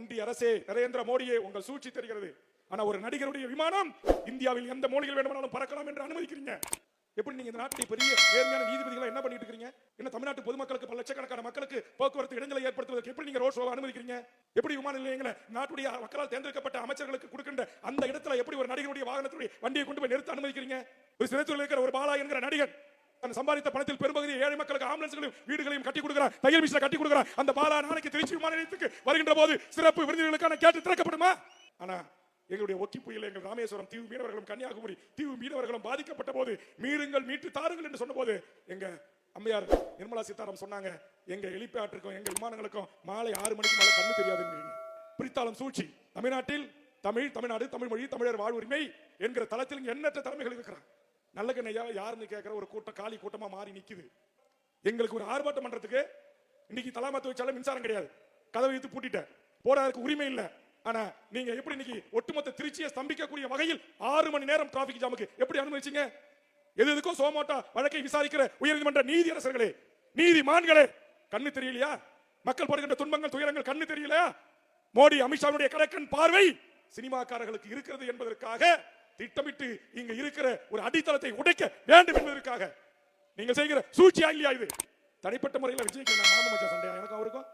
ஒன்றிய அரசே, நரேந்திர மோடியே, உங்கள் சூழ்ச்சி தெரிகிறது. ஆனா ஒரு நடிகருடைய விமானம் இந்தியாவில் எந்த மொழிகள் வேண்டுமானாலும் பறக்கலாம் என்று அனுமதிக்கிறீங்க. எப்படி நீங்க இந்த நாட்டுடைய பெரிய நேர்மையான நீதிபதிகளை என்ன பண்ணிட்டு இருக்கீங்க? என்ன தமிழ்நாட்டு பொதுமக்களுக்கு, பல லட்சக்கணக்கான மக்களுக்கு போக்குவரத்து இடங்களை ஏற்படுத்துவதற்கு எப்படி நீங்க ரோட் ஷோ அனுமதிக்கிறீங்க? எப்படி விமான நிலையங்களை நாட்டுடைய மக்களால் தேர்ந்தெடுக்கப்பட்ட அமைச்சர்களுக்கு கொடுக்கின்ற அந்த இடத்துல எப்படி ஒரு நடிகருடைய வாகனத்துடைய வண்டியை கொண்டு போய் நிறுத்த அனுமதிக்கிறீங்க? ஒரு சிறைத்துறையில் இருக்கிற ஒரு பாலா என்கிற நடிகர் தன் சம்பாதித்த பணத்தில் பெரும்பகுதி ஏழை மக்களுக்கு ஆம்புலன்ஸ்களையும் வீடுகளையும் கட்டி கொடுக்கிறார், தையல் மிஷினை கட்டி கொடுக்கிறார். அந்த பாலா நாளைக்கு திருச்சி விமான நிலையத்துக்கு வருகின்ற போது சிறப்பு விருந்தினர்களுக்கான கேட்டு திறக்கப்படுமா? ஆனா எங்களுடைய ஒக்கி புயல் எங்கள் ராமேஸ்வரம் தீவு மீனவர்களும் கன்னியாகுமரி தீவு மீனவர்களும் பாதிக்கப்பட்ட போது மீறுங்கள் மீட்டு தாருங்கள் என்று சொன்ன போது எங்க அம்மையார் நிர்மலா சீதாராமன் சொன்னாங்க, எங்க ஹெலிபேட்டுக்கும் எங்க விமானங்களுக்கும் மாலை 6 மணிக்கு மேல கண்ணு தெரியாதுன்னு. பிரித்தாளும் சூழ்ச்சி. தமிழ்நாட்டில் தமிழ்நாடு, தமிழ் மொழி, தமிழர் வாழ்வுரிமை என்கிற தளத்தில் எண்ணற்ற தலைமைகள் இருக்கிறார். நல்ல கண்ணையா யாருன்னு கேட்கிற ஒரு கூட்டம் காலி கூட்டமா மாறி நிக்குது. எங்களுக்கு ஒரு ஆர்ப்பாட்டம் பண்றதுக்கு இன்னைக்கு தலாமத்து வச்சாலும் மின்சாரம் கிடையாது, கதவை இழுத்து பூட்டிட்ட போறதுக்கு உரிமை இல்லை. ஆனா நீங்க எப்படி இன்னைக்கு ஒட்டுமொத்த திருச்சியை ஸ்தம்பிக்கக்கூடிய வகையில் 6 மணி நேரம் டிராபிக் ஜாமுக்கு எப்படி அனுமதிச்சீங்க? எதுக்கும் சோமோட்டா வழக்கை விசாரிக்கிற உயர்நீதிமன்ற நீதியரசர்களே, நீதிமான்களே, கண்ணு தெரியலையா? மக்கள் படுகின்ற துன்பங்கள், துயரங்கள் கண்ணு தெரியலையா? மோடி அமித்ஷாவுடைய கடைக்கண் பார்வை சினிமாக்காரர்களுக்கு இருக்கிறது என்பதற்காக திட்டமிட்டு இங்க இருக்கிற ஒரு அடித்தளத்தை உடைக்க வேண்டும் என்பதற்காக நீங்க செய்கிற சூழ்ச்சியா இல்லையா? இது தனிப்பட்ட முறையில் விஜய்க்கு மாமன் மச்சான் சண்டையா? எனக்கு அவருக்கும்